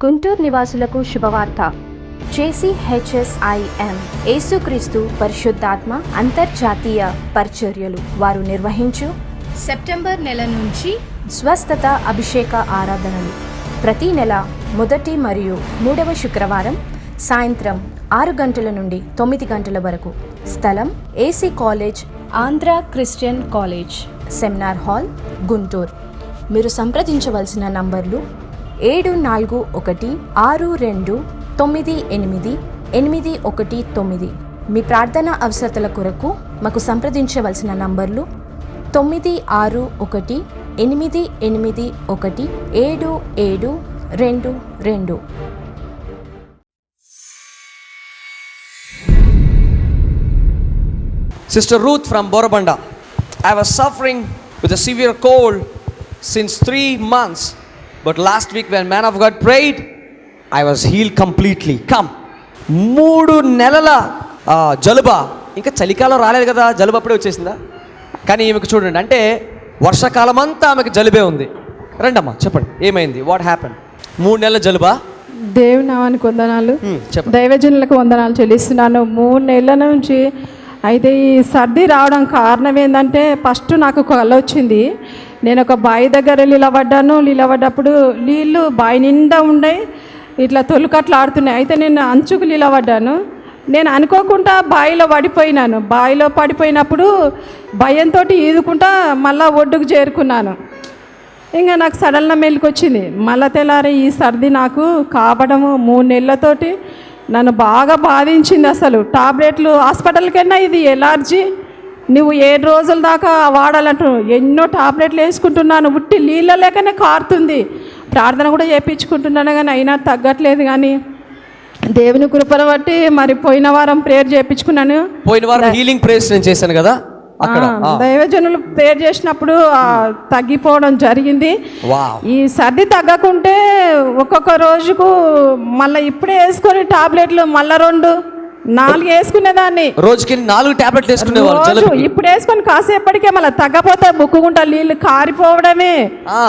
గుంటూరు నివాసులకు శుభవార్త. JCHSIM యేసుక్రీస్తు పరిశుద్ధాత్మ అంతర్జాతీయ పరిచర్యలు వారు నిర్వహించు సెప్టెంబర్ నెల నుంచి స్వస్థత అభిషేక ఆరాధనలు ప్రతి నెల మొదటి మరియు మూడవ శుక్రవారం సాయంత్రం 6 గంటల నుండి 9 గంటల వరకు. స్థలం AC college, Andhra Christian college, seminar hall, Guntur. మీరు సంప్రదించవలసిన నంబర్లు 741662988819. మీ ప్రార్థన అవసరతల కొరకు మాకు సంప్రదించవలసిన నంబర్లు 9618817722. Sister Ruth from Borabanda. I was suffering with a severe cold since 3 months. But last week when man of God prayed, I was healed completely. Come. 3 నెలల జలుబా. ఇంకా చలికాలం రాలేదు కదా, జలుబు అప్పుడే వచ్చేసిందా? కానీ ఈమెకు చూడండి, అంటే వర్షాకాలం అంతా ఆమెకు జలుబే ఉంది. రండమ్మా చెప్పండి, ఏమైంది? What happen? 3 నెలల జలుబా? దేవుని నామానికి వందనాలు. చెప్పండి. దైవజనులకు వందనాలు చెల్లిస్తున్నాను. 3 నెలల నుంచి అయితే ఈ సర్ది రావడం కారణం ఏంటంటే, ఫస్ట్ నాకు కళ వచ్చింది. నేను ఒక బావి దగ్గర నిలబడ్డప్పుడు నీళ్ళు బావి నిండా ఉండే ఇట్లా తొలుకట్లు ఆడుతున్నాయి. అయితే నేను అంచుకు నిలబడ్డాను. నేను అనుకోకుండా బావిలో పడిపోయినప్పుడు భయంతో ఈదుకుంటా మళ్ళా ఒడ్డుకు చేరుకున్నాను. ఇంకా నాకు సడన్గా మెలికొచ్చింది. మళ్ళా తెల్లారి ఈ సర్ది నాకు కావడము 3 నెలలతోటి నన్ను బాగా బాధించింది. అసలు టాబ్లెట్లు హాస్పిటల్కైనా ఇది ఎలర్జీ, నువ్వు 7 రోజుల దాకా వాడాలంటూ ఎన్నో టాబ్లెట్లు వేసుకుంటున్నాను. ఉట్టి నీళ్ళ లేకనే కారుతుంది. ప్రార్థన కూడా చేయించుకుంటున్నాను కానీ అయినా తగ్గట్లేదు. కానీ దేవుని కృపను బట్టి మరి పోయిన వారం ప్రేయర్ చేయించుకున్నాను. పోయిన వారం హీలింగ్ ప్రేయర్స్ నేను చేశాను కదా, అక్కడ దైవజనులు ప్రేయర్ చేసినప్పుడు తగ్గిపోవడం జరిగింది. ఈ సర్ది తగ్గకుంటే ఒక్కొక్క రోజుకు మళ్ళీ ఇప్పుడే వేసుకొని టాబ్లెట్లు మళ్ళీ 2-4 వేసుకునేదాన్ని. రోజుకి 4 టాబ్లెట్లు వేసుకునేవాళ్ళు. ఇప్పుడు వేసుకొని కాసేపటికే మళ్ళీ తగ్గపోతే ముక్కుకుంటా నీళ్ళు కారిపోవడమే.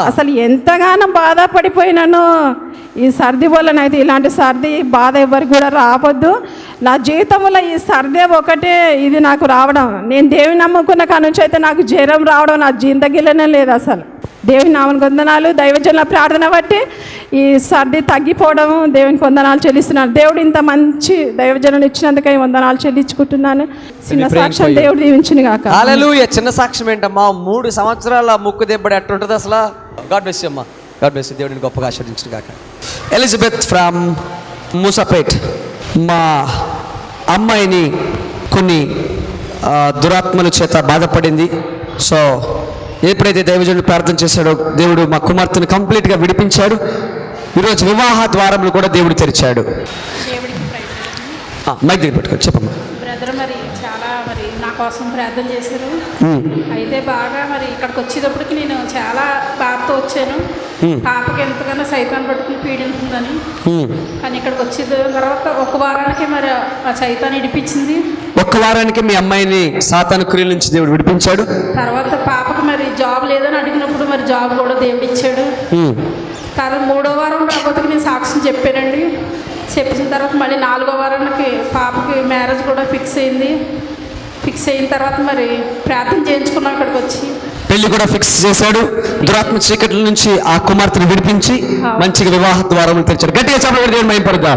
అసలు ఎంతగానో బాధపడిపోయినాను ఈ సర్ది వల్లనైతే. ఇలాంటి సర్ది బాధ ఎవరికి కూడా రావద్దు. నా జీవితంలో ఈ సర్దే ఒకటే ఇది నాకు రావడం. నేను దేవుని నమ్ముకున్న కాడ నుంచి అయితే నాకు జ్వరం రావడం నా జిందగీలోనే లేదు. అసలు దేవుని నామానికి వందనాలు. దైవజనుల ప్రార్థన బట్టి ఈ సర్ది తగ్గిపోవడం దేవునికి వందనాలు చెల్లిస్తున్నాను. దేవుడు ఇంత మంచి దైవజనులు ఇచ్చినందుకై వందనాలు చెల్లించుకుంటున్నాను. చిన్న సాక్ష్యం దేవుడు దీవించును గాక. హల్లెలూయా. చిన్న సాక్ష్యం ఏంటమ్మా? 3 సంవత్సరాల ముక్కు దెబ్బడి ఎట్టుంటుంది అసలు? గాడ్ బ్లెస్ యు అమ్మా. God bless you. దేవుడిని గొప్పగా ఆశీర్వదించును గాక. Elizabeth from Moosapet. మా అమ్మాయిని కొన్ని దురాత్మల చేత బాధపడింది. సో ఎప్పుడైతే దైవజనుడు ప్రార్థన చేశాడో దేవుడు మా కుమార్తెను కంప్లీట్గా విడిపించాడు. ఈరోజు వివాహ ద్వారములు కూడా దేవుడు తెరిచాడు. మైక్ దగ్గర పెట్టుకోండి, చెప్పమ్మా. బ్రదర్ చాలా నా కోసం ప్రార్థన చేశారు. అయితే బాగా ఇక్కడికి వచ్చేటప్పటికి నేను చాలా బాధతో వచ్చాను. పాపకి ఎంతగానో సైతాన్ని పట్టుకుని పీడింటుందని. కానీ ఇక్కడికి వచ్చిన తర్వాత 1 వారానికి ఆ సైతాన్ని ఇడిపించింది. 1 వారానికి మీ అమ్మాయిని సాతాను క్రియల నుంచి దేవుడు విడిపించాడు. తర్వాత పాపకి జాబ్ లేదని అడిగినప్పుడు జాబ్ కూడా దేవుడు ఇచ్చాడు. తర్వాత 3వ వారం రాకపోతే నేను సాక్ష్యం చెప్పానండి. చెప్పిన తర్వాత మళ్ళీ 4వ వారానికి పాపకి మ్యారేజ్ కూడా ఫిక్స్ అయింది. ఫిక్స్ అయిన తర్వాత ప్రార్థన చేయించుకున్నాం. ఇక్కడికి వచ్చి పెళ్లి కూడా ఫిక్స్ చేశాడు. దురాత్మ చీకట్ల నుంచి ఆ కుమార్తెను విడిపించి మంచిగా వివాహ ద్వారములు తెరిచాడు. గట్టిగా చెప్పండి, మైపడదా.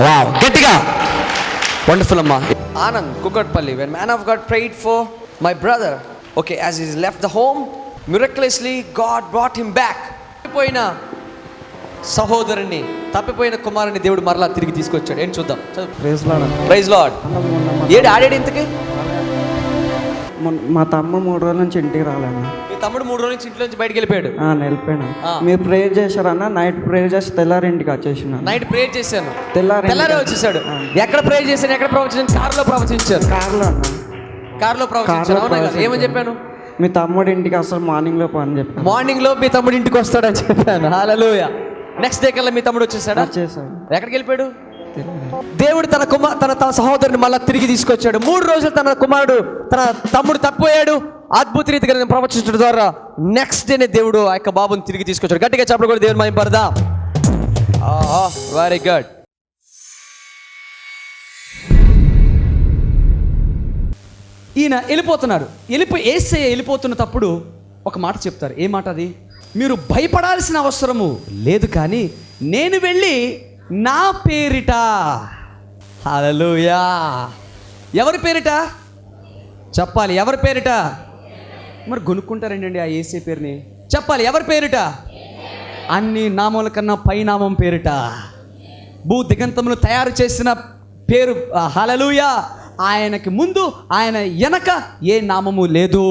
వావ్, గట్టిగా. వండర్ఫుల్ అమ్మా. Anand, Kukatpally. when man of God prayed for my brother, okay, as he left the home, miraculously God brought him back. తప్పిపోయిన సహోదరుని, తప్పిపోయిన కుమారుని దేవుడు మరలా తిరిగి తీసుకొచ్చాడు. ఏంటి చూద్దాం. Praise Lord. ఏడు ఆడాడు ఇంతకి? మా తమ్మ 3 రోజుల నుంచి ఇంటికి రాలేను. మీ తమ్ముడు 3 రోజుల నుంచి ఇంట్లో నుంచి బయటకు వెళ్ళిపోయాడు. వెళ్ళిపోయాను. మీరు ప్రేయర్ చేశారన్న? నైట్ ప్రేయర్ చేసి తెల్లారి ఇంటికి వచ్చేసిన. నైట్ ప్రేయర్ చేశాను, తెల్లారే వచ్చేసాడు. ఎక్కడ ప్రేయర్ చేశాను, ఎక్కడ ప్రవచించాను? కార్లో ప్రవచించాను. కార్లో ప్రవచించాను. అవునా కదా? ఏమని చెప్పాను? మీ తమ్ముడు ఇంటికి అసలు మార్నింగ్లో పని చెప్పాను. మార్నింగ్లో మీ తమ్ముడు ఇంటికి వస్తాడని చెప్పాను. హల్లెలూయా. నెక్స్ట్ డే కల్లా మీ తమ్ముడు వచ్చేసాడు. ఎక్కడికి వెళ్ళిపోయాడు? దేవుడు తన సహోదరుని మళ్ళీ తిరిగి తీసుకొచ్చాడు. 3 రోజులు తన తమ్ముడు తప్పిపోయాడు. అద్భుత రీతిగా నేను ప్రవచించడం ద్వారా నెక్స్ట్ డేనే దేవుడు ఆ యొక్క బాబుని తిరిగి తీసుకొచ్చాడు. గట్టిగా చెప్పడం కూడా దేవుని మహిమ పరదా. Very good. ఈయన వెళ్ళిపోతున్నారు. యేసయ్య వెళ్ళిపోతున్నప్పుడు ఒక మాట చెప్తారు. ఏ మాట అది? మీరు భయపడాల్సిన అవసరము లేదు, కానీ నేను వెళ్ళి నా పేరిట, హల్లెలూయా, ఎవరి పేరిట చెప్పాలి? ఎవరి పేరిట? మరి గొనుక్కుంటారండి ఆ యేసయ్య పేరుని. చెప్పాలి, ఎవరి పేరిట? అన్ని నామముల కన్నా పై నామం పేరిట, భూ దిగంతములు తయారు చేసిన పేరు, హల్లెలూయా. ఆయనకి ముందు ఆయన వెనక ఏ నామము లేదు.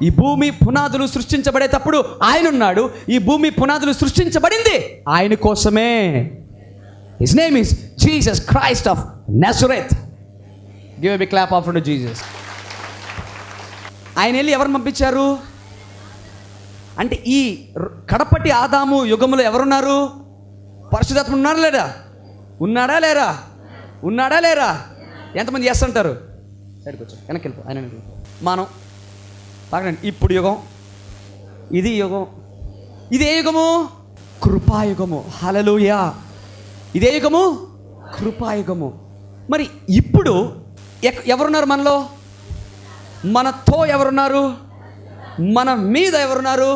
ఈ భూమి పునాదులు సృష్టించబడేటప్పుడు ఆయన ఉన్నాడు. ఈ భూమి పునాదులు సృష్టించబడింది ఆయన కోసమే. His name is Jesus Christ of Nazareth. Give a big clap offer to Jesus. ఆయన వెళ్ళి ఎవరు పంపించారు అంటే, ఈ కడపటి ఆదాము యుగములో ఎవరున్నారు? పరిశుద్ధాత్మ ఉన్నారా లేరా? ఉన్నాడా లేరా? ఉన్నాడా లేరా? ఎంతమంది ఎస్ అంటారు? సైడ్కి వచ్చారు, వెనక్కి వెళ్ళిపో, ఆయన మనం పక్కనండి. ఇప్పుడు యుగం, ఇది యుగం. ఇదే యుగము కృపాయుగము. హల్లెలూయా. ఇదే యుగము కృపాయుగము. మరి ఇప్పుడు ఎవరున్నారు మనలో? మనతో ఎవరున్నారు? మన మీద ఎవరున్నారు?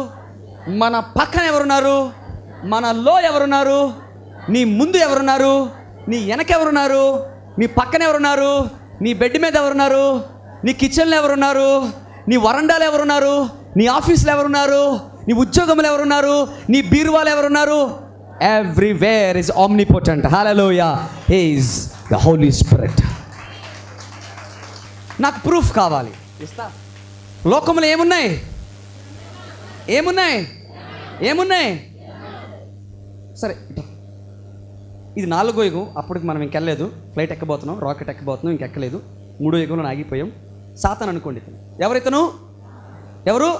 మన పక్కన ఎవరున్నారు? మనలో ఎవరున్నారు? నీ ముందు ఎవరున్నారు? నీ వెనక ఎవరున్నారు? నీ పక్కన ఎవరున్నారు? నీ బెడ్ మీద ఎవరున్నారు? నీ కిచెన్లో ఎవరున్నారు? నీ వరండాలో ఎవరున్నారు? నీ ఆఫీస్లో ఎవరున్నారు? నీ ఉద్యోగంలో ఎవరున్నారు? నీ బీరువాలో ఎవరున్నారు? Everywhere is omnipotent. Hallelujah. He is the Holy Spirit. నాకు ప్రూఫ్ కావాలి, ఇస్తా. లోకంలో ఏమున్నాయి? ఏమున్నాయి? ఏమున్నాయి? సరే, ఇది 4వ యుగం. అప్పటికి మనం ఇంకెళ్ళలేదు. Flight ఎక్కబోతున్నాం, rocket ఎక్కబోతున్నాం, ఇంకెక్కలేదు. 3వ యుగంలో ఆగిపోయాం. సాతాను అనుకోండి. ఎవరితను? ఎవరు?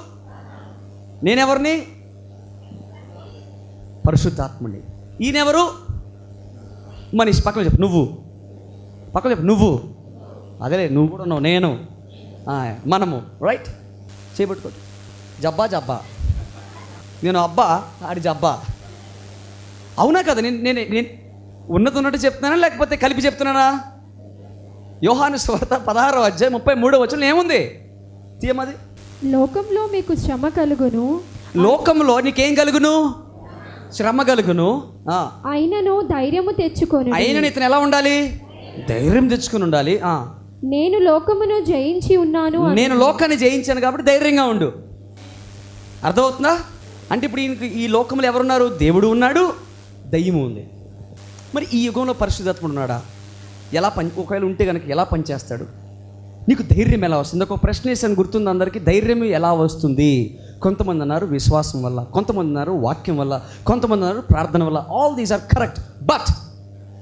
నేనెవరిని? పరిశుద్ధాత్ముని. ఈయనెవరు? మనీష్. పక్కన చెప్పు నువ్వు. పక్కన చెప్పు నువ్వు. అదేలే, నువ్వు కూడా ఉన్నావు, నేను, మనము. రైట్? చేపట్టుకోండి. జబ్బా జబ్బా. నేను అబ్బా, ఆడి జబ్బా. అవునా కదా? నేను ఉన్నట్టు చెప్తున్నానా లేకపోతే కలిపి చెప్తున్నానా? యోహాను సువార్త 16వ అధ్యాయం 33వ వచనం ఏముంది? తీయమది. లోకంలో మీకు శ్రమ కలుగును. లోకంలో నీకేం కలుగును? శ్రమ కలుగును. అయినను ధైర్యము తెచ్చుకొని. అయినను ఇతను ఎలా ఉండాలి? ధైర్యం తెచ్చుకుని ఉండాలి. నేను లోకమును జయించి ఉన్నాను. నేను లోకాన్ని జయించాను కాబట్టి ధైర్యంగా ఉండు. అర్థమవుతుందా? అంటే ఇప్పుడు ఈ లోకంలో ఎవరున్నారు? దేవుడు ఉన్నాడు, దయ్యము ఉంది. మరి ఈ యుగంలో పరిశుద్ధాత్ముడు ఉన్నాడా? ఎలా ఒకవేళ ఉంటే కనుక ఎలా పనిచేస్తాడు? నీకు ధైర్యం ఎలా వస్తుంది? ఒక ప్రశ్న వేసాను, గుర్తుంది అందరికీ. ధైర్యం ఎలా వస్తుంది? కొంతమంది అన్నారు విశ్వాసం వల్ల, కొంతమంది అన్నారు వాక్యం వల్ల, కొంతమంది అన్నారు ప్రార్థన వల్ల. All these are correct, but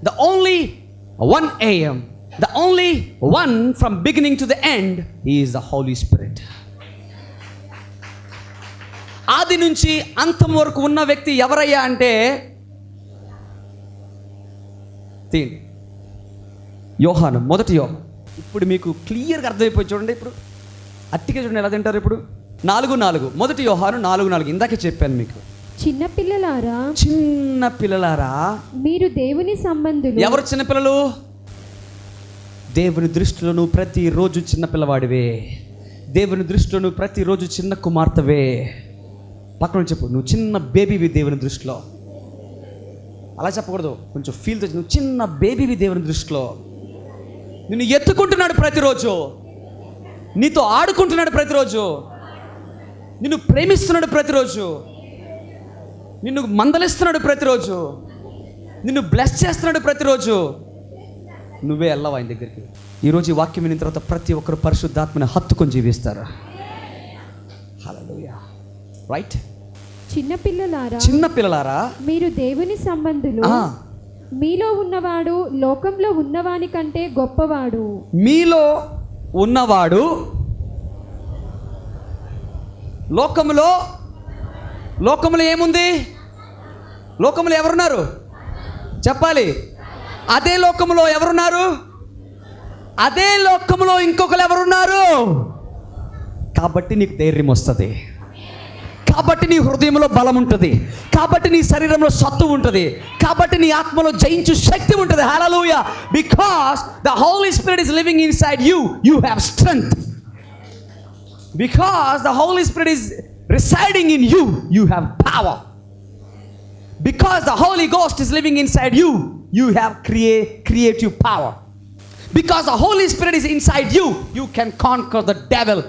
the only one aim, the only one from beginning to the end is the Holy Spirit. ఆది నుంచి అంతం వరకు ఉన్న వ్యక్తి ఎవరయ్యా అంటే, తీయండి, యోహాను, మొదటి యోహాను. ఇప్పుడు మీకు క్లియర్గా అర్థమైపోయి చూడండి. ఇప్పుడు అట్టిగా చూడండి ఎలా తింటారు. ఇప్పుడు 4:4, మొదటి యోహాను 4:4. ఇందాకే చెప్పాను మీకు. చిన్నపిల్లలారా, చిన్నపిల్లలారా, మీరు దేవుని సంబంధులు. ఎవరు చిన్నపిల్లలు? దేవుని దృష్టిలో నువ్వు ప్రతిరోజు చిన్నపిల్లవాడివే. దేవుని దృష్టిలో నువ్వు ప్రతిరోజు చిన్న కుమార్తెవే. పక్కన చెప్పు, నువ్వు చిన్న బేబీవి దేవుని దృష్టిలో. అలా చెప్పకూడదు, కొంచెం ఫీల్ తెచ్చి, నువ్వు చిన్న బేబీవి దేవుని దృష్టిలో. నిన్ను ఎత్తుకుంటున్నాడు ప్రతిరోజు, నీతో ఆడుకుంటున్నాడు ప్రతిరోజు, నిన్ను ప్రేమిస్తున్నాడు ప్రతిరోజు, నిన్ను మందలిస్తున్నాడు ప్రతిరోజు, నిన్ను బ్లెస్ చేస్తున్నాడు ప్రతిరోజు. నువ్వే వెళ్ళవు ఆయన దగ్గరికి. ఈరోజు ఈ వాక్యం విన్న తర్వాత ప్రతి ఒక్కరు పరిశుద్ధాత్మని హత్తుకొని జీవిస్తారు. హల్లెలూయా. రైట్? చిన్నపిల్లలారా, మీరు దేవుని సంబంధులు. మీలో ఉన్నవాడు లోకంలో ఉన్నవాని కంటే గొప్పవాడు. మీలో ఉన్నవాడు లోకములో ఏముంది? లోకములో ఎవరున్నారు చెప్పాలి? అదే లోకములో ఎవరున్నారు? అదే లోకములో ఇంకొకరు ఎవరున్నారు? కాబట్టి నీకు ధైర్యం వస్తుంది. కాబట్టి నీ హృదయంలో బలం ఉంటుంది, కాబట్టి నీ శరీరంలో సత్తు ఉంటుంది, కాబట్టి నీ ఆత్మలో జయించు శక్తి ఉంటుంది. Hallelujah. Because the Holy Spirit is living inside you, you have strength. Because the Holy Spirit is residing in you, you have power. Because the Holy Ghost is living inside you, you have creative power. Because the Holy Spirit is inside you, you can conquer the devil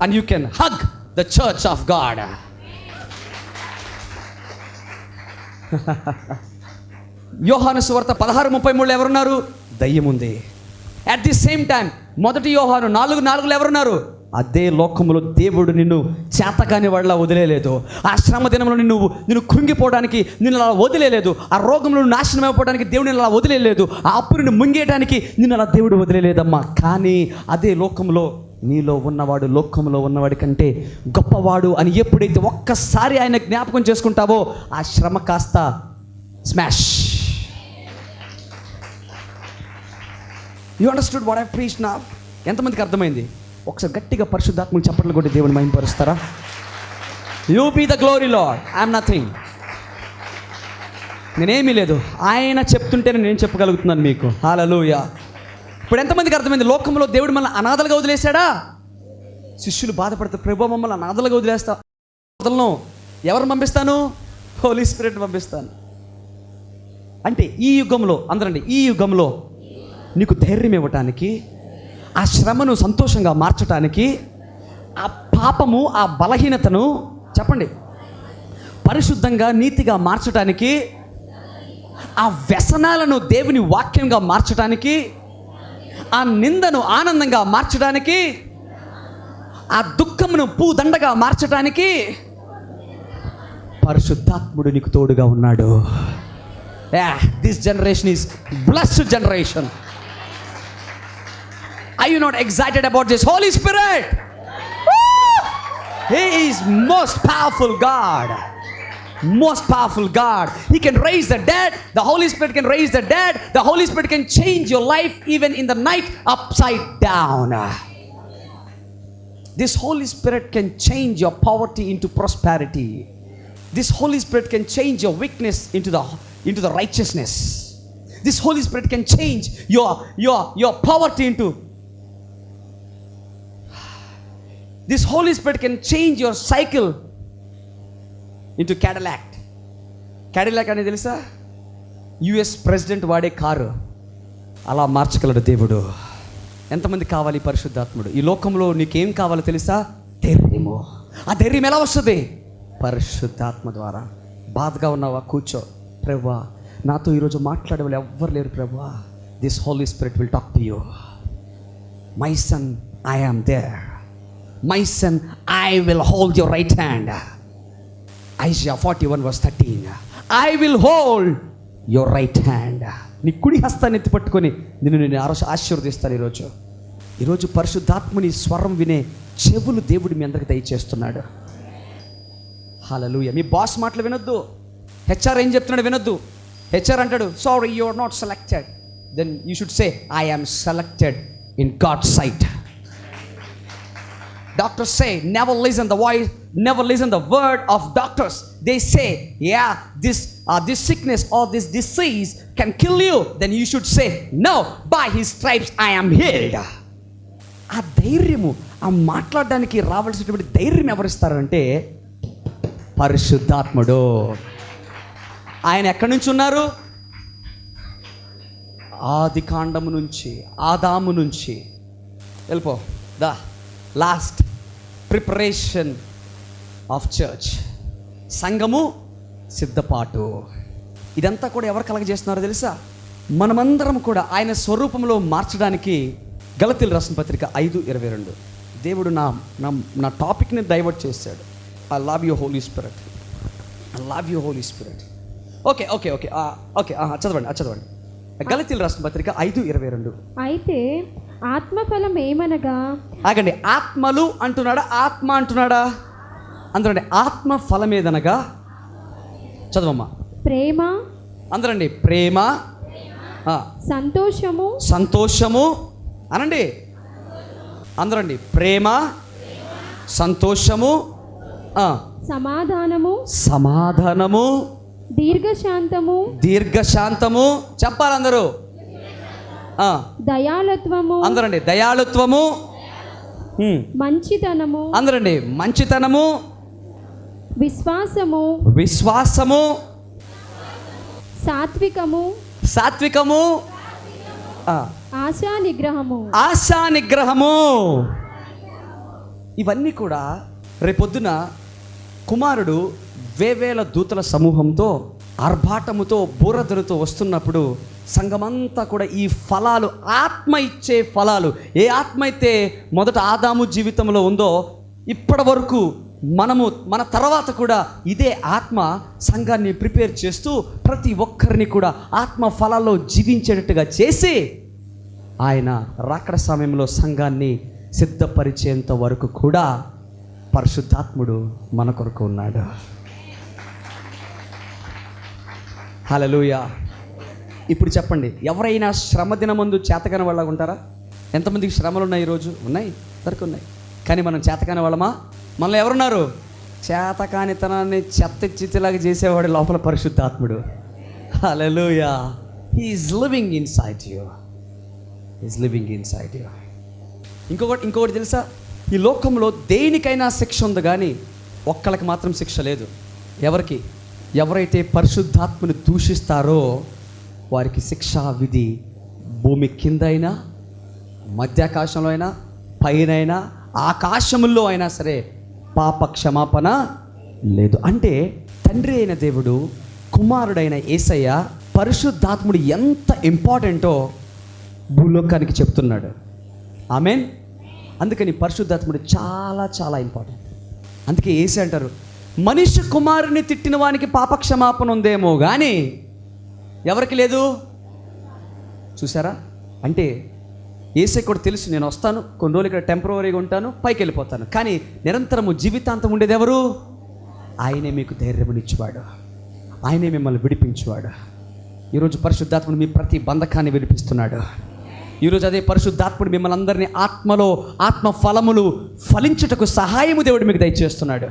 and you can hug the church of God. యోహాను సువార్త 16:33 ఎవరున్నారు? దయ్యం ఉంది. At the same time మొదటి యోహాను 4:4 ఎవరున్నారు? అదే లోకములో దేవుడు నిన్ను చేతకాని వాడిలా వదిలేలేదు. ఆ శ్రమ దినంలో నిన్ను కృంగిపోవడానికి నిన్ను అలా వదిలేలేదు. ఆ రోగంలో నాశనం అయిపోవడానికి దేవుడు నిన్ను అలా వదిలేలేదు. ఆ అప్పు నిన్ను ముంగేయడానికి నిన్ను అలా దేవుడు వదిలేలేదమ్మా. కానీ అదే లోకంలో నీలో ఉన్నవాడు లోకంలో ఉన్నవాడి కంటే గొప్పవాడు అని ఎప్పుడైతే ఒక్కసారి ఆయన జ్ఞాపకం చేసుకుంటావో ఆ శ్రమ కాస్త smash. You understood what I preached now? ఎంతమందికి అర్థమైంది? ఒకసారి గట్టిగా పరిశుద్ధాత్మలు చప్పట్లు కొట్టి దేవుని మహిమపరుస్తారా? You be the glory Lord, I'm nothing. నేనేమీ లేదు, ఆయన చెప్తుంటేనే నేను చెప్పగలుగుతున్నాను మీకు. హల్లెలూయా. ఇప్పుడు ఎంతమందికి అర్థమైంది? లోకంలో దేవుడు మనల్ని అనాథలుగా వదిలేశాడా? శిష్యులు బాధపడతారు, ప్రభు మమ్మల్ని అనాథలుగా వదిలేస్తా, వదలను. ఎవరు పంపిస్తాను? హోలీ స్పిరిట్ పంపిస్తాను. అంటే ఈ యుగంలో, అందరండి, ఈ యుగంలో నీకు ధైర్యం ఇవ్వటానికి, ఆ శ్రమను సంతోషంగా మార్చటానికి, ఆ పాపము ఆ బలహీనతను చెప్పండి పరిశుద్ధంగా నీతిగా మార్చటానికి, ఆ వ్యసనాలను దేవుని వాక్యంగా మార్చటానికి, ఆ నిందను ఆనందంగా మార్చడానికి, ఆ దుఃఖమును పూదండగా మార్చటానికి పరిశుద్ధాత్ముడు నీకు తోడుగా ఉన్నాడు. This generation is blessed generation. Are you not excited about this Holy Spirit? He is most powerful God. Most powerful God. He can raise the dead. The Holy Spirit can raise the dead. The Holy Spirit can change your life even in the night upside down. This Holy Spirit can change your poverty into prosperity. This Holy Spirit can change your weakness into the righteousness. This Holy Spirit can change your poverty into. This Holy Spirit can change your cycle into Cadillac. Cadillac అనేది తెలుసా? US president వాడే car. అలా మార్చగలడు దేవుడు. ఎంతమంది కావాలి పరిశుద్ధాత్ముడు? ఈ లోకంలో నీకేం కావాలో తెలుసా? ధైర్యము. ఆ ధైర్యం ఎలా వస్తుంది? పరిశుద్ధాత్మ ద్వారా. బాధగా ఉన్నావా? కూర్చో. ప్రభువా, నాతో ఈరోజు మాట్లాడే వాళ్ళు ఎవ్వరు లేరు ప్రభువా. This Holy Spirit will talk to you. My son, I am there. My son, I will hold your right hand. Isaiah 41:13. I will hold your right hand. నీ కుడి హస్తాన్ని ఎత్తి పట్టుకొని నేను ఆశీర్వదిస్తాను. ఈరోజు పరిశుద్ధాత్మని స్వరం వినే చెవులు దేవుడు మీ అందరికి దయచేస్తున్నాడు. హల్లెలూయా. మీ బాస్ మాటలు వినొద్దు. హెచ్ఆర్ ఏం చెప్తున్నాడు వినొద్దు. హెచ్ఆర్ అంటాడు, sorry you are not selected. Then you should say, I am selected in God's sight. Doctors say, never listen the voice, never listen the word of doctors. They say, yeah, this sickness or this disease can kill you. Then you should say, no, by his stripes I am healed. ఆ ధైర్యము, ఆ మాట్లాడడానికి రావాల్సినటువంటి ధైర్యం ఎవరిస్తారంటే పరిశుద్ధాత్ముడు. ఆయన ఎక్కడి నుంచి ఉన్నారు? ఆది కాండము నుంచి, ఆదాము నుంచి. వెళ్ళిపో. దా లాస్ట్ ప్రిపరేషన్ ఆఫ్ చర్చ్, సంఘము సిద్ధపాటు. ఇదంతా కూడా ఎవరు కలగజేస్తున్నారో తెలుసా? మనమందరం కూడా ఆయన స్వరూపంలో మార్చడానికి. గలతీయులకు రాసిన పత్రిక 5:22. దేవుడు నా టాపిక్ని డైవర్ట్ చేశాడు. I love you Holy Spirit, I love you Holy Spirit. Okay okay okay okay చదవండి. గలతీయులకు రాసిన పత్రిక 5:22. అయితే ఆత్మఫలం ఏమనగా, ఆగండి, ఆత్మలు అంటున్నాడా ఆత్మ అంటున్నాడా? అందరండి, ఆత్మ ఫలం ఏదనగా చదవమ్మా. ప్రేమ, అందరండి, ప్రేమ, సంతోషము అనండి. అందరండి, ప్రేమ, సంతోషము, సమాధానము, సమాధానము, దీర్ఘశాంతము, దీర్ఘశాంతము, చెప్పాలందరూ. దయాళత్వము, అందరండి, దయాళుత్వము, మంచితనము, అందరండి, మంచితనము, విశ్వాసము, విశ్వాసము, సాత్వికము, సాత్వికము, ఆశా నిగ్రహము. ఆశా నిగ్రహము. ఇవన్నీ కూడా రేపొద్దున కుమారుడు వేవేల దూతల సమూహంతో ఆర్భాటముతో బూరధులతో వస్తున్నప్పుడు సంఘమంతా కూడా ఈ ఫలాలు, ఆత్మ ఇచ్చే ఫలాలు, ఏ ఆత్మ అయితే మొదట ఆదాము జీవితంలో ఉందో ఇప్పటి వరకు మన తర్వాత కూడా ఇదే ఆత్మ సంఘాన్ని ప్రిపేర్ చేస్తూ ప్రతి ఒక్కరిని కూడా ఆత్మ ఫలాల్లో జీవించేటట్టుగా చేసి ఆయన రాకడ సమయంలో సంఘాన్ని సిద్ధపరిచేంత వరకు కూడా పరిశుద్ధాత్ముడు మన కొరకు ఉన్నాడు. హల్లెలూయా. ఇప్పుడు చెప్పండి, ఎవరైనా శ్రమ దినమందు చేతకాని వాళ్ళగా ఉంటారా? ఎంతమందికి శ్రమలు ఉన్నాయి? ఈరోజు ఉన్నాయి, అందరికీ ఉన్నాయి. కానీ మనం చేతకాని వాళ్ళమా? మనలో ఎవరున్నారు? చేతకానితనాన్ని చెత్తలాగా చేసేవాడు లోపల పరిశుద్ధాత్ముడు. Hallelujah. He is living inside you. Is living inside you. ఇంకొకటి తెలుసా? ఈ లోకంలో దేనికైనా శిక్ష ఉంది, కానీ ఒక్కళ్ళకి మాత్రం శిక్ష లేదు. ఎవరికి? ఎవరైతే పరిశుద్ధాత్మని దూషిస్తారో వారికి శిక్షా విధి భూమి కింద అయినా, మధ్యాకాశంలో అయినా, పైనైనా, ఆకాశముల్లో అయినా సరే పాప క్షమాపణ లేదు. అంటే తండ్రి అయిన దేవుడు, కుమారుడైన యేసయ్య, పరిశుద్ధాత్ముడు ఎంత ఇంపార్టెంటో భూలోకానికి చెప్తున్నాడు. ఆమేన్. అందుకని పరిశుద్ధాత్ముడు చాలా చాలా ఇంపార్టెంట్. అందుకే యేసయ్య అంటారు, మనిషి కుమారుని తిట్టిన వానికి పాప క్షమాపణ ఉందేమో కానీ ఎవరికి లేదు. చూసారా? అంటే యేసయ్య కూడా తెలుసు, నేను వస్తాను, కొన్ని రోజులు ఇక్కడ టెంపరవరీగా ఉంటాను, పైకి వెళ్ళిపోతాను, కానీ నిరంతరము జీవితాంతం ఉండేది ఎవరు? ఆయనే మీకు ధైర్యమునిచ్చేవాడు, ఆయనే మిమ్మల్ని విడిపించేవాడు. ఈరోజు పరిశుద్ధాత్ముడు మీ ప్రతి బంధకాన్ని విడిపిస్తున్నాడు. ఈరోజు అదే పరిశుద్ధాత్ముడు మిమ్మల్ని అందరినీ ఆత్మలో ఆత్మ ఫలములు ఫలించుటకు సహాయము దేవుడు మీకు దయచేస్తున్నాడు.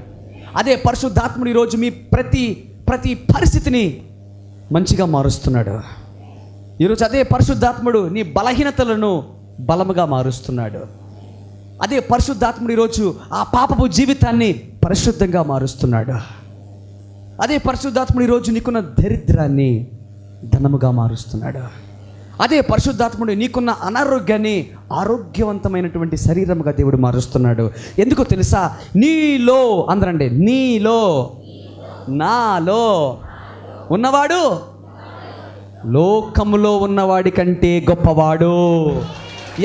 అదే పరిశుద్ధాత్ముడు ఈరోజు మీ ప్రతి పరిస్థితిని మంచిగా మారుస్తున్నాడు. ఈరోజు అదే పరిశుద్ధాత్ముడు నీ బలహీనతలను బలముగా మారుస్తున్నాడు. అదే పరిశుద్ధాత్ముడు ఈరోజు ఆ పాపపు జీవితాన్ని పరిశుద్ధంగా మారుస్తున్నాడు. అదే పరిశుద్ధాత్ముడు ఈరోజు నీకున్న దరిద్రాన్ని ధనముగా మారుస్తున్నాడు. అదే పరిశుద్ధాత్ముడు నీకున్న అనారోగ్యాన్ని ఆరోగ్యవంతమైనటువంటి శరీరముగా దేవుడు మారుస్తున్నాడు. ఎందుకో తెలుసా? నీలో, అందరండి, నీలో, నాలో ఉన్నవాడు లోకములో ఉన్నవాడి కంటే గొప్పవాడు.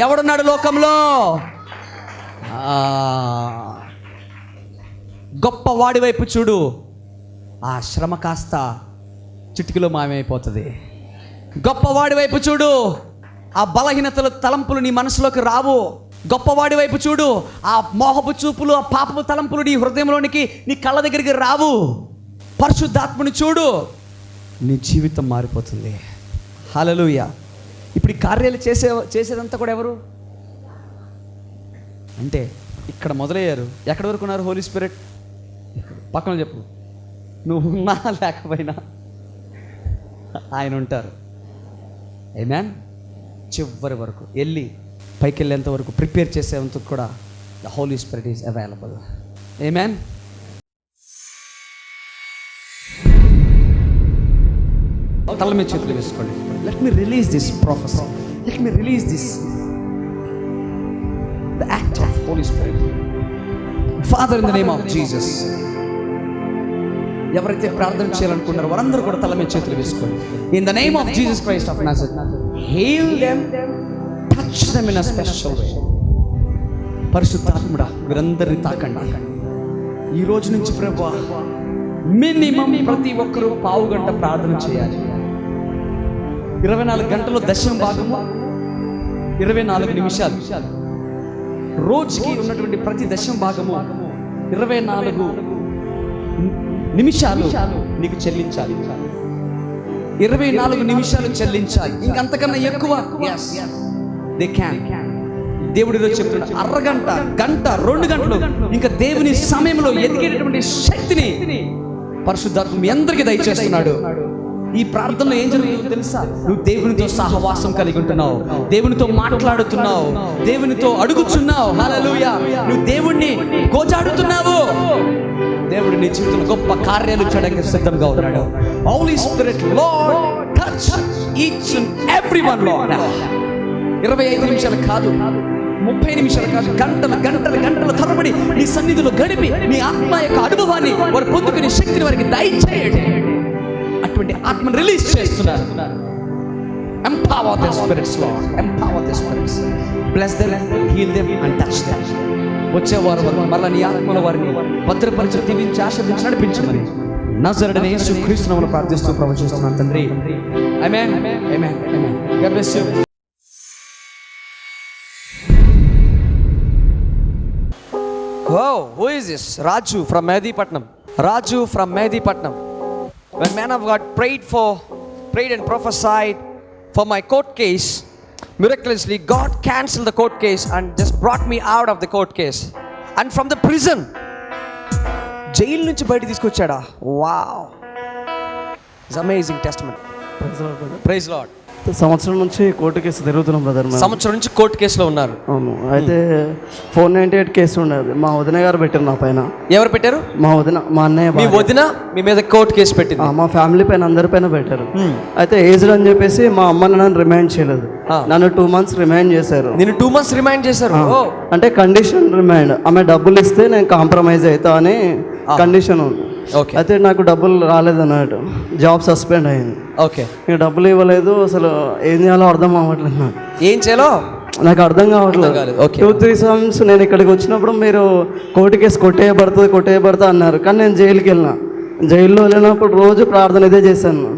ఎవడున్నాడు లోకంలో? గొప్పవాడి వైపు చూడు. ఆ శ్రమ కాస్త చిటికలో మాయమైపోతుంది. గొప్పవాడి వైపు చూడు. ఆ బలహీనతల తలంపులు నీ మనసులోకి రావు. గొప్పవాడి వైపు చూడు. ఆ మోహపు చూపులు, ఆ పాపపు తలంపులు నీ హృదయంలోనికి, నీ కళ్ళ దగ్గరికి రావు. పరిశుద్ధాత్ముని చూడు, నీ జీవితం మారిపోతుంది. హల్లెలూయా. ఇప్పుడు ఈ కార్యాలు చేసేదంతా కూడా ఎవరు అంటే ఇక్కడ మొదలయ్యారు. ఎక్కడి వరకు ఉన్నారు? హోలీ స్పిరిట్ పక్కన చెప్పు. నువ్వు ఉన్నా లేకపోయినా ఆయన ఉంటారు. ఆమేన్. చివరి వరకు వెళ్ళి పైకి వెళ్ళేంత వరకు ప్రిపేర్ చేసేంత కూడా the Holy Spirit is available. Amen. తల మీద చేతులు వేసుకోండి. Let me release this prophecy. Let me release this the act of Holy Spirit. Father, in the name of Jesus, ఎవరైతే ప్రార్థన చేయాలనుకున్నారో వారందరూ కూడా తల మీద చేతులు వేసుకోండి. In the name of Jesus Christ of Nazareth, heal them, touch them in a special way. పరిశుద్ధాత్ముడా, వీరందరినీ తాకండి. ఈ రోజు నుంచి ప్రభువా, మినిమం ప్రతి ఒక్కరూ పావు గంట ప్రార్థన చేయాలి. 24 గంటలు దశమ భాగము 24 నిమిషాలు. రోజుకి ఉన్నటువంటి ప్రతి దశమ భాగము 24 నిమిషాలు నీకు చెల్లించాలి. 24 నిమిషాలు చెల్లించాలి. ఇంకంతకన్నా ఎక్కువ దే క్యాన్. దేవుడిలో చెప్తున్నాడు, అరగంట, గంట, 2 గంటలు ఇంకా దేవుని సమయంలో ఎదిగేటటువంటి శక్తిని పరిశుద్ధాత్మ మీ అందరికీ దయచేస్తున్నాడు. ఈ ప్రార్థనలో ఏం జరుగుతుందో తెలుసా? నువ్వు దేవునితో సహవాసం కలిగి ఉంటున్నావు, దేవునితో మాట్లాడుతున్నావు, దేవునితో అడుగుచున్నావు. హల్లెలూయా. నువ్వు దేవుణ్ణి గోజాడుతున్నావు. దేవుడు నీ జీవితంలో గొప్ప కార్యాలు చేయడానికి సిద్ధంగా ఉన్నాడు. Holy Spirit Lord touch each and everyone Lord. 25 నిమిషాలు కాదు, 30 నిమిషాలు కాదు, గంటలు గంటలు గంటల తరబడి నీ సన్నిధిలో గడిపి నీ ఆత్మ యొక్క అనుభవాన్ని వారు పొందుకునే శక్తిని వారికి దయచేయండి. అటువంటి ఆత్మను రిలీజ్ చేస్తున్నారు. Empower the spirits, Lord. Empower the spirits. Bless them, heal them and touch them. వచ్చే వారు మరలా నీ ఆత్మల వారిని భద్రపరిచి దీవించి ఆశీర్వదించి నడిపించమని నజరేయుడైన యేసుక్రీస్తు నామములో ప్రార్థిస్తూ ప్రవచిస్తున్నాను తండ్రి. ఆమేన్. ఆమేన్. ఆమేన్. God bless you. Wow, who is this? Raju from Medipatnam. Raju from Medipatnam. When man of God prayed and prophesied for my court case, miraculously God cancelled the court case and just brought me out of the court case and from the prison. Jail nunchi bayati తీసుకొచ్చాడా? Wow. It's amazing testament. Praise Lord. సంవత్సరం నుంచి court case తిరుగుతున్నాం brother. సంవత్సరం నుంచి court కేసులో ఉన్నారు. అవును. అయితే 498 case ఉండేది. మా వదిన గారు పెట్టారు నా పైన. ఎవరు పెట్టారు? మా వదిన, మా అన్నయ్య. మీ వదిన మీ మీద కోర్టు కేసు పెట్టింది? మా ఫ్యామిలీ పైన, అందరి పైన పెట్టారు. అయితే ఏజ్డ్ అని చెప్పేసి మా అమ్మ నన్ను రిమైండ్ చేయలేదు. నన్ను 2 months రిమైండ్ చేశారు. నేను 2 months రిమైండ్ చేశారు. అంటే కండిషన్ రిమైండ్. ఆమె డబ్బులు ఇస్తే నేను కాంప్రమైజ్ అవుతా అని కండిషన్ ఉంది. అయితే నాకు డబ్బులు రాలేదు అన్నట్టు, జాబ్ సస్పెండ్ అయింది. ఓకే. నేను డబ్బులు ఇవ్వలేదు. అసలు ఏం చేయాలో అర్థం అవ్వట్లేదు నాకు. ఏం చేయాలో నాకు అర్థం కావట్లేదు. 2-3 times నేను ఇక్కడికి వచ్చినప్పుడు మీరు కోర్టు కేసు కొట్టేయబడుతుంది అన్నారు. కానీ నేను జైలుకి వెళ్ళిన. జైల్లో వెళ్ళినప్పుడు రోజు ప్రార్థన ఇదే చేశాను.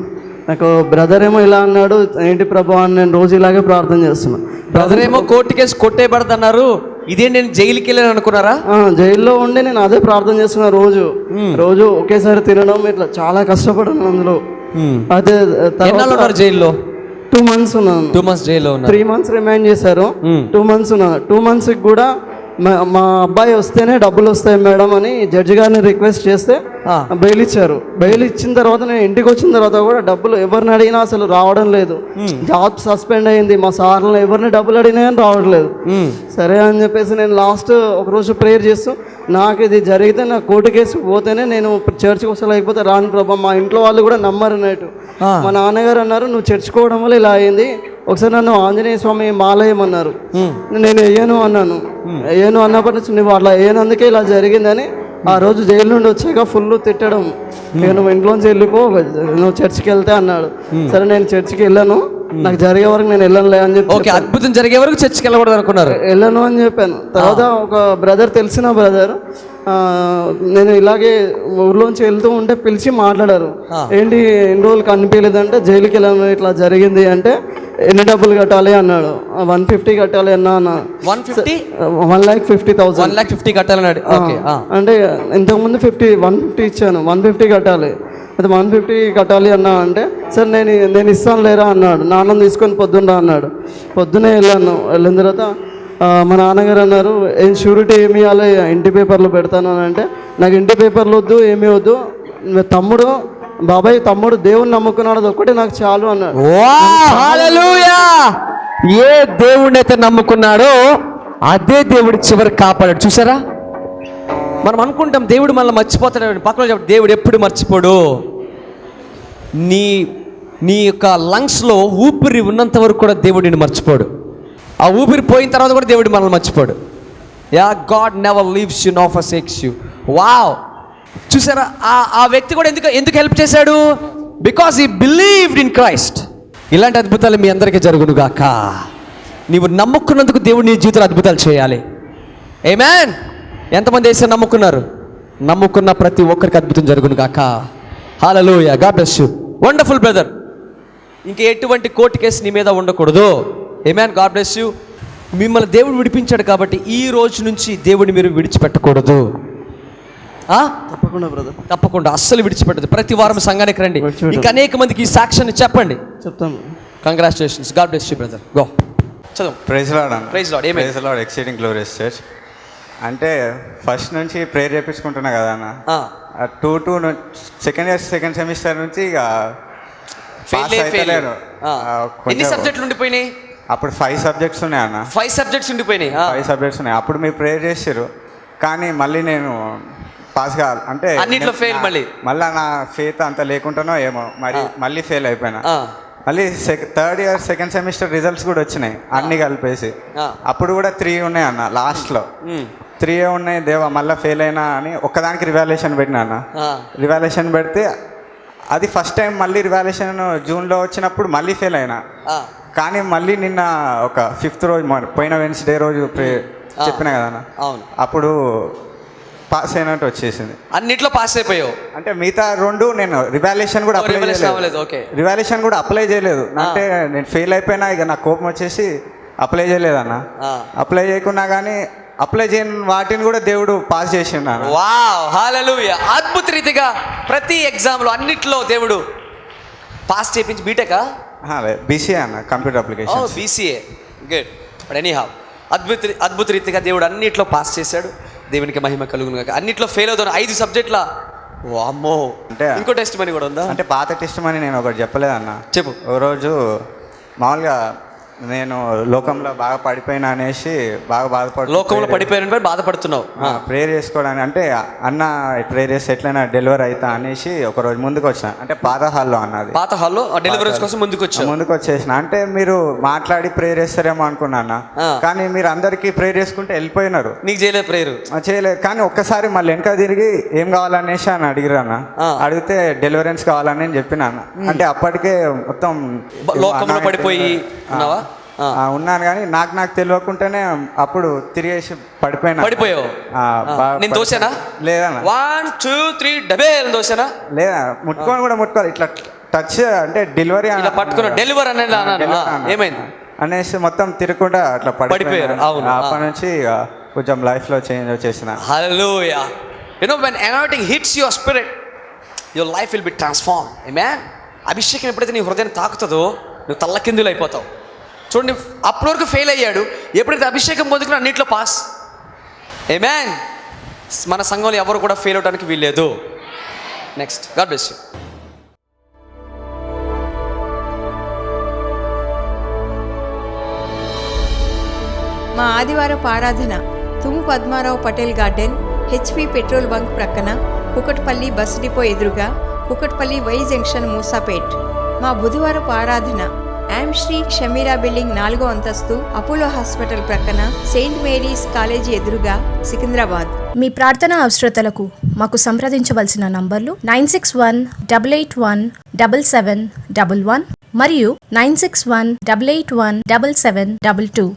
నాకు బ్రదర్ ఏమో ఇలా అన్నాడు, ఏంటి ప్రభు అని నేను రోజు ఇలాగే ప్రార్థన చేస్తున్నా. బ్రదర్ ఏమో కోర్టు కేసు కొట్టేయబడుతున్నారు, ఇదే నేను జైలుకి వెళ్ళాను అనుకున్నారా? జైల్లో ఉండి నేను అదే ప్రార్థన చేస్తున్నా. రోజు ఒకేసారి తినడం, ఇట్లా చాలా కష్టపడ్డాను అందులో. అదే జైల్లో 2 months ఉన్నాను. 2 months జైల్లో ఉన్నా. 3 months రిమైండ్ చేశారు. 2 months ఉన్నాను. 2 months కూడా మా అబ్బాయి వస్తేనే డబ్బులు వస్తాయి మేడం అని జడ్జి గారిని రిక్వెస్ట్ చేస్తే బెయిల్ ఇచ్చారు. బెయిల్ ఇచ్చిన తర్వాత నేను ఇంటికి వచ్చిన తర్వాత కూడా డబ్బులు ఎవరిని అడిగినా అసలు రావడం లేదు. జాబ్ సస్పెండ్ అయింది. మా సార్లు ఎవరిని డబ్బులు అడిగినా కానీ రావట్లేదు. సరే అని చెప్పేసి నేను లాస్ట్ ఒకరోజు ప్రేయర్ చేస్తూ, నాకు ఇది జరిగితే నా కోర్టు కేసు పోతేనే నేను చర్చ్కి వస్తా, లేకపోతే రాను ప్రభా. మా ఇంట్లో వాళ్ళు కూడా నమ్మరు అన్నట్టు. మా నాన్నగారు అన్నారు, నువ్వు చర్చ్కోవడం వల్ల ఇలా అయింది, ఒకసారి నన్ను ఆంజనేయ స్వామి మాలయమన్నారు. నేను వేయను అన్నాను. వేయను అన్నప్పటి నుంచి నువ్వు అట్లా వేయనందుకే ఇలా జరిగిందని ఆ రోజు జైలు నుండి వచ్చాక ఫుల్ తిట్టడం. నేను ఇంట్లోంచి వెళ్ళిపో, నువ్వు చర్చికి వెళ్తే అన్నాడు. సరే నేను చర్చికి వెళ్ళాను, నాకు జరిగే వరకు నేను వెళ్ళనులే అని చెప్పి. అద్భుతం జరిగే వరకు చర్చికి వెళ్ళకూడదు అనుకున్నారు. వెళ్ళను అని చెప్పాను. తర్వాత ఒక బ్రదర్, తెలిసిన బ్రదర్, నేను ఇలాగే ఊర్లోంచి వెళ్తూ ఉంటే పిలిచి మాట్లాడారు. ఏంటి ఎన్ని రోజులు కనిపించలేదంటే, జైలుకి వెళ్ళాను, ఇట్లా జరిగింది అంటే ఎన్ని డబ్బులు కట్టాలి అన్నాడు. 150 కట్టాలి అన్నా. 1,50,000. 1,50,000 కట్టాలన్నాడు. అంటే ఇంతకుముందు 150 ఇచ్చాను, 150 కట్టాలి. అయితే 150 కట్టాలి అన్నా అంటే, సరే నేను ఇస్తాను లేరా అన్నాడు. నాన్నని తీసుకొని పొద్దున్న అన్నాడు. పొద్దునే వెళ్ళాను. వెళ్ళిన తర్వాత మా నాన్నగారు అన్నారు, ఏం షూరిటీ ఏమి ఇవ్వాలి, ఇంటి పేపర్లో పెడతాను అని అంటే, నాకు ఇంటి పేపర్లు వద్దు, ఏమీ వద్దు, బాబాయ్ తమ్ముడు దేవుని నమ్ముకున్నాడు, అది ఒక్కటే నాకు చాలు అన్నాడు. ఏ దేవుడిని అయితే నమ్ముకున్నాడో అదే దేవుడు చివరికి కాపాడాడు. చూసారా? మనం అనుకుంటాం దేవుడు మనల్ని మర్చిపోతాడు. పక్కన చెప్పండి, దేవుడు ఎప్పుడు మర్చిపోడు. నీ యొక్క లంగ్స్లో ఊపిరి ఉన్నంత వరకు కూడా దేవుడు నిన్ను మర్చిపోడు. ఆ ఊపిరి పోయిన తర్వాత కూడా దేవుడు మనల్ని మర్చిపోడు. Yeah, God never leaves you no forsakes you. Wow. చూసారా? ఆ వ్యక్తి కూడా ఎందుకు హెల్ప్ చేశాడు? Because he believed in Christ. ఇలాంటి అద్భుతాలు మీ అందరికీ జరుగును గాక. నీవు నమ్ముకున్నందుకు దేవుడు నీ జీవితంలో అద్భుతాలు చేయాలి. ఆమేన్. ఎంతమంది వేసారు నమ్ముకున్నారు? నమ్ముకున్న ప్రతి ఒక్కరికి అద్భుతం జరుగును గాక. Hallelujah. God bless you. Wonderful brother. ఇంక ఎటువంటి కోర్టు కేసు నీ మీద ఉండకూడదు. ఆమేన్. God bless you. మిమ్మల్ని దేవుడు విడిపించాడు కాబట్టి ఈ రోజు నుంచి దేవుడిని మీరు విడిచిపెట్టకూడదు. తప్పకుండా బ్రదర్, తప్పకుండా అస్సలు విడిచిపెట్టదు. ప్రతి వారం సంఘానికి రండి. ఇంకా అనేక మందికి ఈ సాక్ష్యాన్ని చెప్పండి. చెప్తాను. Congratulations. God bless you brother. Go. చదువు. ప్రైజ్ లార్డ్ అన్న. Praise Lord. Amen. Praise Lord exceeding glorious church. అంటే ఫస్ట్ నుంచి ప్రేయర్ చేయించుకుంటున్నా కదా అన్న. 2 సెకండ్ సెమిస్టర్ నుంచి ఇక ఫెయిల్ pass అయితలేను. ఎన్ని కొంచెం సబ్జెక్టులు ఉండిపోయినాయి? అప్పుడు 5 సబ్జెక్ట్స్ ఉన్నాయి అన్న. 5 సబ్జెక్ట్స్ ఉండిపోయినాయి. 5 సబ్జెక్ట్స్ ఉన్నాయి. అప్పుడు మీరు ప్రేయర్ చేసారు కానీ మళ్ళీ నేను పాస్ కావాలి అంటే అన్నిట్లో fail మళ్ళీ నా ఫేత్ అంత లేకుండానో ఏమో మరి మళ్ళీ ఫెయిల్ అయిపోయినా. ఆ. మళ్ళీ third year second semester results కూడా వచ్చినాయి అన్ని కలిపేసి. అప్పుడు కూడా 3 ఉన్నాయి అన్న. లాస్ట్లో 3 ఉన్నాయి. దేవా మళ్ళీ ఫెయిల్ అయినా అని ఒక్కదానికి రివాల్యుయేషన్ పెట్టినా అన్న. రివాల్యుయేషన్ పెడితే అది ఫస్ట్ టైం మళ్ళీ రివాల్యుయేషన్ జూన్లో వచ్చినప్పుడు మళ్ళీ ఫెయిల్ అయినా. కానీ మళ్ళీ నిన్న ఒక 5th రోజు పోయిన వెన్స్డే రోజు చెప్పిన కదా అన్న. అవును. అప్పుడు పాస్ అయినట్టు వచ్చేసింది. అన్నిట్లో పాస్ అయిపోయావు. అంటే మిగతా 2 నేను రివాల్యుయేషన్ కూడా అప్లై చేయలేదు. ఓకే. రివాల్యుయేషన్ కూడా అప్లై చేయలేదు. అంటే నేను ఫెయిల్ అయిపోయినా ఇక నాకు కోపం వచ్చేసి అప్లై చేయలేదన్న. అప్లై చేయకున్నా కానీ అప్లై చేయని వాటిని కూడా దేవుడు పాస్ చేసిండు అన్న. వావ్, హల్లెలూయా. అద్భుత రీతిగా ప్రతి ఎగ్జామ్లో అన్నిట్లో దేవుడు పాస్ చేయించి. బీటెకా? బీసీఏ అన్న, computer application. BCA, good. But any have అద్భుత రీతిగా దేవుడు అన్నిట్లో పాస్ చేశాడు. దేవునికి మహిమ కలుగును గాక. అన్నిట్లో ఫెయిల్ అవుతాను 5 సబ్జెక్టుల. అమ్మో, అంటే ఇంకో టెస్ట్ మనీ కూడా ఉందా? అంటే పాత టెస్ట్ మనీ నేను ఒకటి చెప్పలేదన్న. చెప్పు. ఓ రోజు మామూలుగా నేను లోకంలో బాగా పడిపోయినా అనేసి బాగా లోకంలో పడిపోయిన బాధపడుతున్నావు. ప్రేయర్ చేసుకోవడానికి అంటే అన్న ప్రేయర్ చేస్తే ఎట్లయినా డెలివరీ అవుతా అనేసి ఒక రోజు ముందుకు వచ్చిన. అంటే పాత హాల్లో అన్నది. పాత హాల్లో డెలివరీస్ కోసం ముందుకు వచ్చేసిన. అంటే మీరు మాట్లాడి ప్రేయర్ చేస్తారేమో అనుకున్నా. కానీ మీరు అందరికీ ప్రేయర్ చేసుకుంటే వెళ్ళిపోయినారు. నీకు చేయలేదు ప్రేయర్? చేయలేదు. కానీ ఒక్కసారి మళ్ళీ వెనక తిరిగి ఏం కావాలనేసి అని అడిగిరు అన్న. అడిగితే డెలివరెన్స్ కావాలని నేను చెప్పిన అన్న. అంటే అప్పటికే మొత్తం లోకంలో పడిపోయి ఉన్నాను. కానీ నాకు తెలియకుండానే అప్పుడు తిరిగేసి పడిపోయావు. నేను దోసేనా? లేదన్నా. 1 2 3 డబేల్ దోసేనా? లేదా, ముట్టుకోవాలి ఇట్లా టచ్ అంటే డెలివరీ ఇలా పట్టుకున్నా. డెలివరీ అనేది ఏమైంది అనేసి మొత్తం తిరగకుండా అట్లా పడిపోయారు. అవును. అప్పటి నుంచి కొంచెం లైఫ్లో చేంజ్ వచ్చేసిన. Hallelujah. You know when anointing hits your spirit your life will be transform. Amen. అభిషేకం ఎప్పుడైతే నీ హృదయాన్ని తాకుతుందో నువ్వు తల్లకిందులు అయిపోతావు. చూడండి, అప్పటి వరకు ఫెయిల్ అయ్యాడు. ఎప్పుడైతే అభిషేకం పొందుకున్నా అన్నింటిలో పాస్. ఆమేన్. మన సంఘంలో ఎవరు కూడా ఫెయిల్ అవడానికి వీల్లేదు. Next, God bless you. మా ఆదివారపు ఆరాధన తుము Padmarao Patel garden, HP petrol bunk ప్రక్కన, కుకట్పల్లి బస్ డిపో ఎదురుగా, కుకట్పల్లి వై జంక్షన్, మూసాపేట్. మా బుధవారపు ఆరాధన యామ్ శ్రీ షమీరా బిల్డింగ్ 4వ అంతస్తు, అపోలో హాస్పిటల్ ప్రక్కన, సెయింట్ మేరీస్ కాలేజీ ఎదురుగా, సికింద్రాబాద్. మీ ప్రార్థనా అవసరతలకు మాకు సంప్రదించవలసిన నంబర్లు 9618817711 మరియు 9618817722.